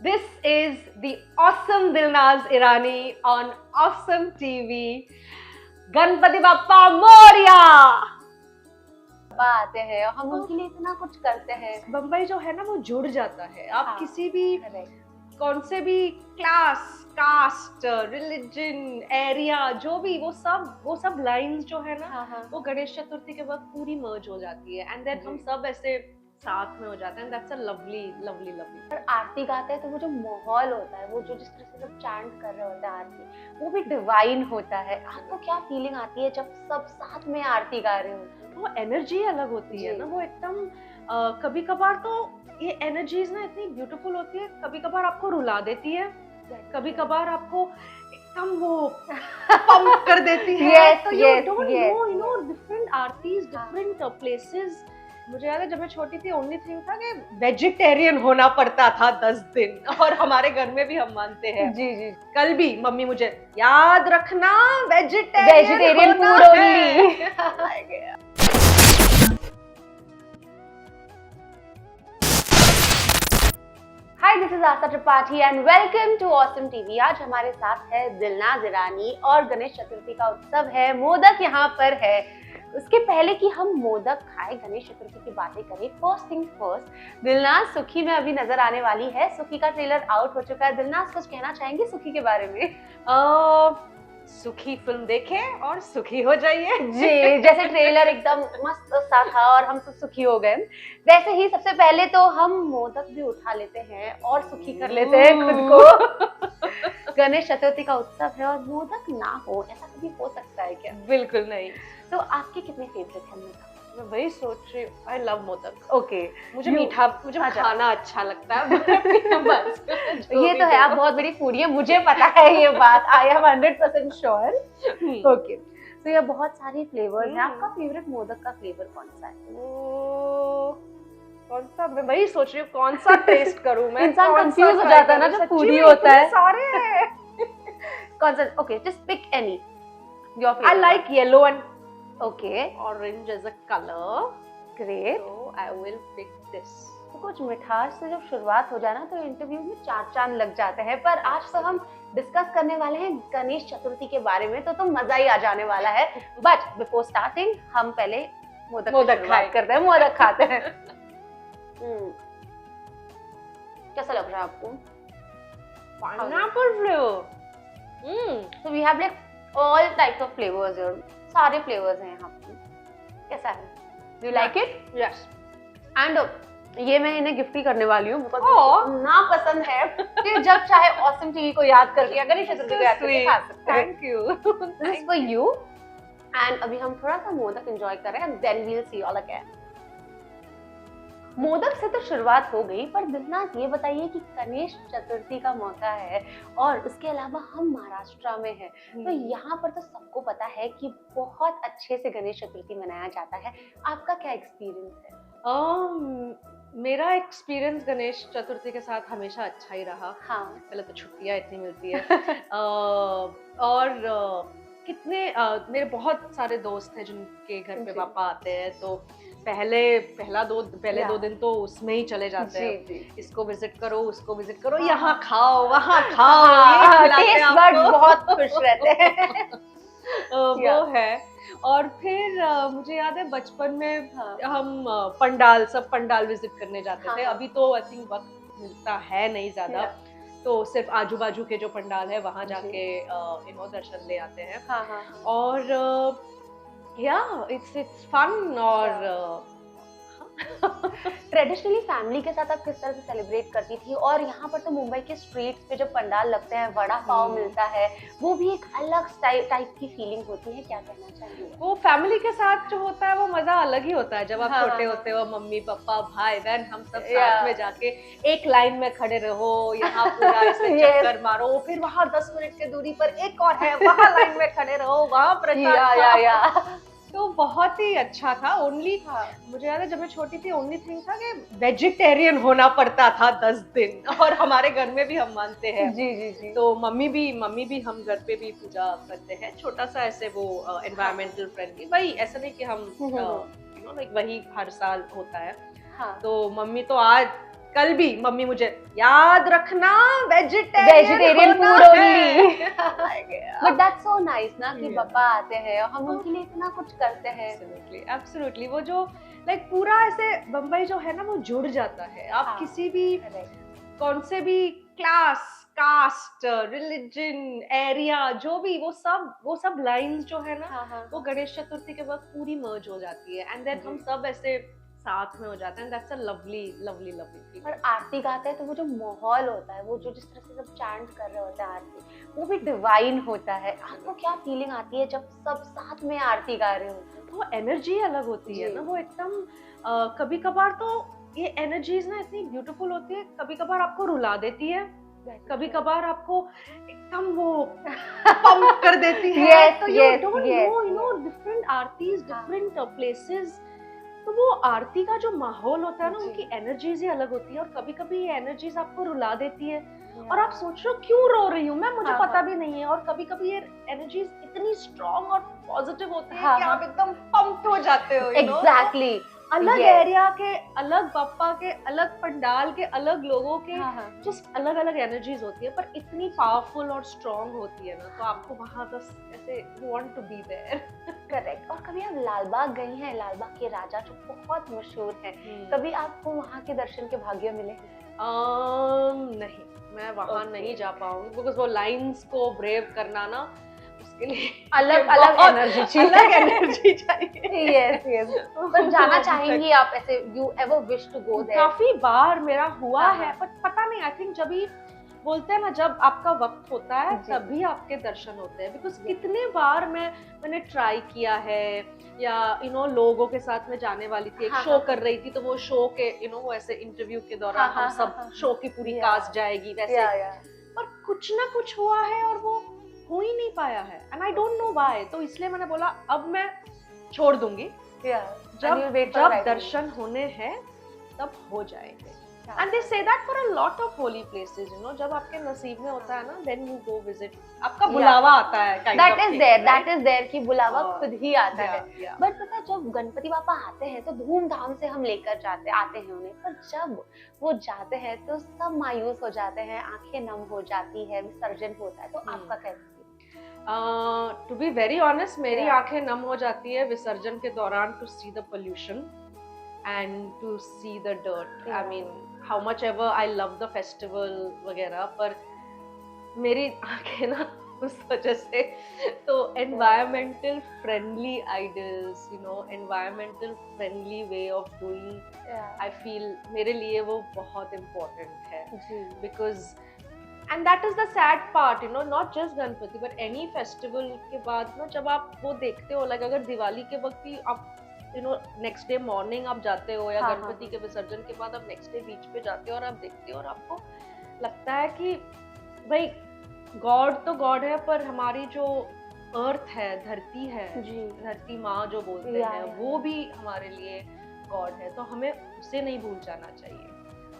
This is the awesome Dilnaz Irani on Awesome TV. Ganpati Bappa Moriya. आते हैं और हम उनके लिए इतना कुछ करते हैं। बम्बई जो है ना वो जुड़ जाता है। आप हाँ, किसी भी कौन से भी क्लास, कास्ट, रिलीजन, एरिया, जो भी वो सब लाइंस जो है ना वो गणेश चतुर्थी के वक्त पूरी मर्ज हो जाती है एंड देन हम सब ऐसे साथ में हो जाते हैं and that's a lovely lovely lovely. और आरती गाते हैं तो वो जो माहौल होता है, वो जो जिस तरह से सब चैंट कर रहे होते हैं आरती, वो भी डिवाइन होता है। आपको क्या फीलिंग आती है जब सब साथ में आरती गा रहे होते हैं? वो एनर्जी अलग होती है ना, वो एकदम कभी कभार तो ये एनर्जीज ना इतनी ब्यूटीफुल होती है, कभी कभार आपको रुला देती है, कभी कभार आपको एकदम वो पंप कर देती है। Yes, तो yes, you don't yes, know, you know, different Aarti's, different places। मुझे याद है जब मैं छोटी थी ओनली थिंग था कि वेजिटेरियन होना पड़ता था 10 दिन, और हमारे घर में भी हम मानते हैं। जी जी, कल भी मम्मी मुझे याद रखना vegetarian food only. Hi, this is Asha Tripathi and welcome to awesome TV. आज हमारे साथ है दिलनाज इरानी और गणेश चतुर्थी का उत्सव है, मोदक यहाँ पर है। उसके पहले कि हम मोदक खाए, गणेश चतुर्थी की बातें करें, फर्स्ट थिंग फर्स्ट, दिलनाज सुखी में अभी नजर आने वाली है। सुखी का ट्रेलर आउट हो चुका है। दिलनाज कुछ कहना चाहेंगे सुखी के बारे में? सुखी फिल्म देखें और सुखी हो जाइए। जी, जैसे ट्रेलर एकदम मस्त सा था और हम सब सुखी हो गए, वैसे ही सबसे पहले तो हम मोदक भी उठा लेते हैं और सुखी कर लेते हैं खुद को। गणेश चतुर्थी का उत्सव है और मोदक ना हो, ऐसा कभी हो सकता है क्या? बिल्कुल नहीं। तो आपके कितने फेवरेट हैं मोदक? मैं वही सोच रही हूँ, आई लव मोदक। ओके, मुझे मीठा, मुझे खाना अच्छा लगता है। बस ये तो है, आप बहुत बड़ी फूडी है, मुझे पता है ये बात। I am 100% sure. ओके, तो ये बहुत सारे फ्लेवर्स हैं। आपका फेवरेट मोदक का फ्लेवर कौन सा है? कौन सा? मैं वही सोच रही हूँ कौन सा टेस्ट करूँ मैं। इंसान कंफ्यूज हो जाता है ना जब फूडी होता है। सारे हैं। कौन सा? Okay, just pick any your favourite. I like yellow and okay, orange as a colour. Great. So I will pick this. तो कुछ मिठास से जब शुरुआत हो जाए ना तो इंटरव्यू में चार चांद लग जाते हैं। पर आज तो हम डिस्कस करने वाले हैं गणेश चतुर्थी के बारे में, तो मजा ही आ जाने वाला है। बट बिफोर स्टार्टिंग हम पहले मोदक करते हैं, मोदक खाते हैं। कैसा लग रहा है आपको? Pineapple flavor. So we have like all types of flavors here. सारे फ्लेवर्स हैं यहाँ पे। कैसा है? Do you like it? Yes. And ये मैं इन्हें गिफ्ट ही करने वाली हूँ, बिकॉज़ ना पसंद है कि जब चाहे ऑसम टीवी को याद कर दिया, गणेश चतुर्थी को याद करके खा सकते हैं। Thank you. This is for you. And अभी हम थोड़ा सा मोदक एंजॉय कर रहे हैं, and then we'll see all again. Modak से तो शुरुआत हो गई, पर दिलनाज ये बताइए कि गणेश चतुर्थी का मौका है और उसके अलावा हम महाराष्ट्र में हैं, तो यहाँ पर तो सबको पता है कि बहुत अच्छे से गणेश चतुर्थी मनाया जाता है। आपका क्या एक्सपीरियंस है? मेरा एक्सपीरियंस गणेश चतुर्थी के साथ हमेशा अच्छा ही रहा। हाँ, पहले तो छुट्टियाँ इतनी मिलती है और मेरे बहुत सारे दोस्त हैं जिनके घर पे पापा आते हैं, तो पहले दो दिन तो उसमें ही चले जाते हैं। इसको विजिट करो, उसको विजिट करो, यहाँ खाओ, वहाँ खाओ, टेस्ट बड बहुत खुश रहते हैं। वो है। और फिर मुझे याद है बचपन में हम पंडाल विजिट करने जाते थे। अभी तो आई थिंक वक्त मिलता है नहीं ज्यादा, तो सिर्फ आजू बाजू के जो पंडाल है वहां जाके दर्शन ले आते हैं। और इट्स फन। और ट्रेडिशनली फैमिली के साथ आप किस तरह से सेलिब्रेट करती थी? और यहाँ पर तो मुंबई के स्ट्रीट्स पे जब पंडाल लगते हैं, वड़ा पाव मिलता है, वो भी एक अलग टाइप की फीलिंग होती है। क्या कहना चाहिए? वो फैमिली के साथ जो होता है वो मजा अलग ही होता है। जब आप छोटे होते हो, मम्मी पापा भाई बहन हम सब साथ में जाके एक लाइन में खड़े रहो, यहाँ पूरा ऐसे चक्कर मारो, फिर वहाँ 10 मिनट की दूरी पर एक और है, वहाँ लाइन में खड़े रहो, वहाँ प्रसाद। तो बहुत ही अच्छा था। मुझे याद है जब मैं छोटी थी ओनली थिंग था कि वेजिटेरियन होना पड़ता था 10 दिन, और हमारे घर में भी हम मानते हैं। जी। तो मम्मी भी हम घर पे भी पूजा करते हैं, छोटा सा ऐसे वो एनवायरमेंटल फ्रेंडली। वही ऐसा नहीं कि हम लाइक वही हर साल होता है। तो मम्मी तो आज कल भी मम्मी मुझे याद रखना vegetarian food only. But that's so nice ना कि पापा आते हैं और हम उनके लिए इतना कुछ करते हैं। एब्सोल्युटली वो जो लाइक पूरा ऐसे बम्बई जो है ना वो जुड़ जाता है। आप किसी भी कौन से भी क्लास, कास्ट, रिलीजन, एरिया, जो भी वो सब लाइंस जो है ना वो गणेश चतुर्थी के वक्त पूरी मर्ज हो जाती है एंड देन हम सब ऐसे साथ में हो जाते हैं। That's a lovely lovely lovely feeling. और आरती गाते हैं तो वो जो माहौल होता है, वो जो जिस तरह से सब चैंट कर रहे होते हैं आरती, वो भी डिवाइन होता है। आपको क्या फीलिंग आती है जब सब साथ में आरती गा रहे होते हैं? वो एनर्जी अलग होती है ना, वो एकदम कभी कभार तो ये एनर्जीज ना इतनी ब्यूटीफुल होती है, कभी कभार आपको रुला देती है, कभी कभार आपको एकदम वो पंप कर देती है। तो you know different Aarti's, different places, तो वो आरती का जो माहौल होता है ना उनकी एनर्जीज ही अलग होती है। और कभी कभी ये एनर्जीज आपको रुला देती है और आप सोच रहे हो क्यों रो रही हूँ मैं, मुझे पता भी नहीं है। और कभी कभी ये एनर्जीज इतनी स्ट्रॉन्ग और पॉजिटिव होती है कि आप एकदम पंप हो जाते हो। एग्जैक्टली अलग एरिया के, अलग बाप्पा के, अलग पंडाल के, अलग लोगों के, जस्ट अलग अलग एनर्जीज होती है, पर इतनी पावरफुल और स्ट्रॉन्ग होती है ना, तो आपको वहां बस ऐसे you want to be there. Correct. और कभी आप लालबाग गई हैं? लालबाग के राजा जो बहुत मशहूर है, कभी आपको वहां के दर्शन के भाग्य मिले? नहीं, मैं वहां नहीं जा पाऊंगी बिकॉज वो लाइंस को ब्रेव करना ना, उसके लिए अलग एनर्जी चाहिए। Yes yes. पर जाना चाहेंगी आप ऐसे? You ever wish to go there? काफी बार मेरा हुआ है, पर पता नहीं, आई थिंक जब भी बोलते हैं ना जब आपका वक्त होता है तभी आपके दर्शन होते हैं। बिकॉज कितने बार मैंने ट्राई किया है, या यू नो लोगों के साथ में जाने वाली थी, एक शो कर रही थी, तो वो शो के यू नो वैसे इंटरव्यू के दौरान हम सब शो की पूरी कास्ट जाएगी वैसे, पर कुछ ना कुछ हुआ है और वो हो ही नहीं पाया है and I don't know why. तो इसलिए मैंने बोला अब मैं छोड़ दूंगी, जब दर्शन होने हैं तब हो जाएंगे। And they say that for a lot of holy places, you know, जब आपके नसीब में होता है ना, then you go visit, आपका बुलावा आता है, that is there कि बुलावा खुद ही आता है। बट पता है जब गणपति बापा आते हैं तो धूमधाम से हम लेकर आते हैं उन्हें, पर जब वो जाते हैं तो सब मायूस हो जाते हैं, आंखें नम हो जाती है, विसर्जन होता है, तो आपका कैसा? टू बी वेरी ऑनेस्ट, मेरी आंखें नम हो जाती है विसर्जन के दौरान, to see the pollution and to see the dirt. I mean, how much ever I love the festival वगैरह, पर मेरी आंखें ना उस वजह से तो environmental friendly idols, you know, environmental friendly way of doing, I feel मेरे लिए वो बहुत important है, because and that is the sad part, you know, not just Ganpati but any festival के बाद ना जब आप वो देखते हो, like अगर दिवाली के वक्त भी आप you know next day morning आप जाते हो, या गणपति के विसर्जन के बाद आप नेक्स्ट डे बीच पे जाते हो और आप देखते हो और आपको लगता है कि भाई गॉड तो गॉड है, पर हमारी जो अर्थ है, धरती है, धरती माँ जो बोलते हैं, वो भी हमारे लिए गॉड है, तो हमें उसे नहीं भूल जाना चाहिए।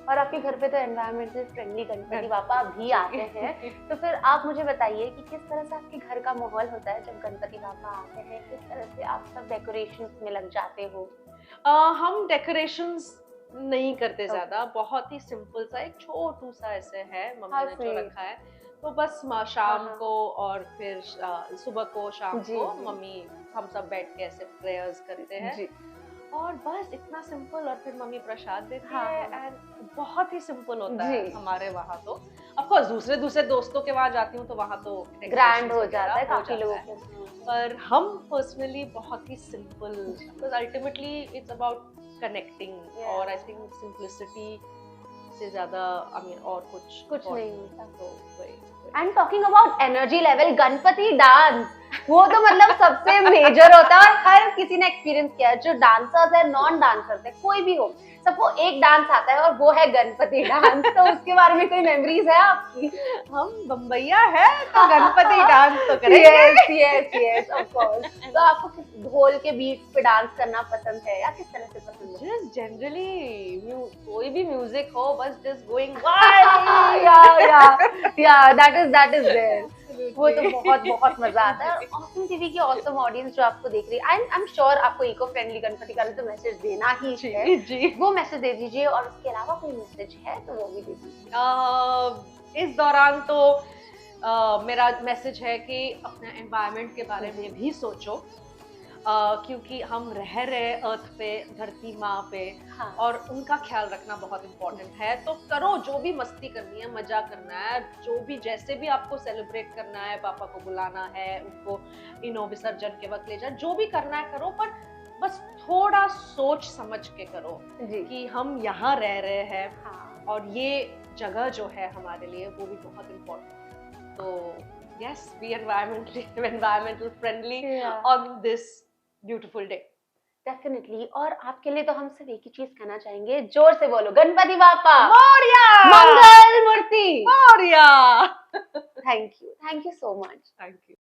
और आपके घर पे तो एनवायरमेंटल फ्रेंडली गणपति बापा भी आते हैं, तो फिर आप मुझे बताइए कि किस तरह से आपके घर का माहौल होता है जब गणपति बापा आते हैं, किस तरह से आप सब डेकोरेशंस में लग जाते हो? हम डेकोरेशंस नहीं करते ज्यादा, बहुत ही सिंपल सा एक छोटू सा ऐसे है मम्मी ने जो रखा है, तो बस शाम को और फिर सुबह को शाम को मम्मी हम सब बैठ के ऐसे प्रेयर्स करते हैं और बस इतना सिंपल, और फिर मम्मी प्रसाद देती है एंड बहुत ही सिंपल होता है हमारे वहाँ। तो ऑफ कोर्स दूसरे दोस्तों के वहाँ जाती हूँ तो वहाँ तो ग्रैंड हो जाता है काफी लोगों को, पर हम पर्सनली बहुत ही simple, because ultimately it's about connecting, और आई थिंक सिंपलिसिटी से ज्यादा आई मीन और कुछ नहीं होता। तो and talking about energy level, Ganpati dance वो तो मतलब सबसे मेजर होता है और हर किसी ने एक्सपीरियंस किया है, जो डांसर्स है, नॉन डांसर्स है, कोई भी हो, सबको एक डांस आता है और वो है गणपति डांस। तो उसके बारे में कोई मेमोरीज है आपकी? हम बम्बैया है तो गणपति डांस तो करेंगे। Yes of course. तो आपको किस ढोल के बीट पे डांस करना पसंद है या किस तरह से पसंद है? जस्ट जनरली कोई भी म्यूजिक हो, बस जस्ट गोइंग वाइल्ड। या दैट इज देयर। वो तो बहुत बहुत मजा आता है। और ऑसम टीवी की ऑसम ऑडियंस जो आपको देख रही है, आई एम श्योर आपको इको फ्रेंडली गणपति का तो मैसेज देना ही है। जी वो मैसेज दे दीजिए, और उसके अलावा कोई मैसेज है तो वो भी दे दीजिए। इस दौरान तो मेरा मैसेज है कि अपने एनवायरनमेंट के बारे में भी सोचो, क्योंकि हम रह रहे अर्थ पे, धरती माँ पे, हाँ। और उनका ख्याल रखना बहुत इम्पोर्टेंट है। तो करो, जो भी मस्ती करनी है, मजा करना है, जो भी जैसे भी आपको सेलिब्रेट करना है, पापा को बुलाना है, उनको विसर्जन के वक्त ले जाए, जो भी करना है करो, पर बस थोड़ा सोच समझ के करो जी। कि हम यहाँ रह रहे हैं, हाँ। और ये जगह जो है हमारे लिए वो भी बहुत इम्पोर्टेंट है। तो yes, be environmental friendly on this beautiful day. Definitely. और आपके लिए तो हम सिर्फ एक ही चीज कहना चाहेंगे, जोर से बोलो Ganpati Bappa Morya! Mangal Murti Morya! Thank you so much. Thank you.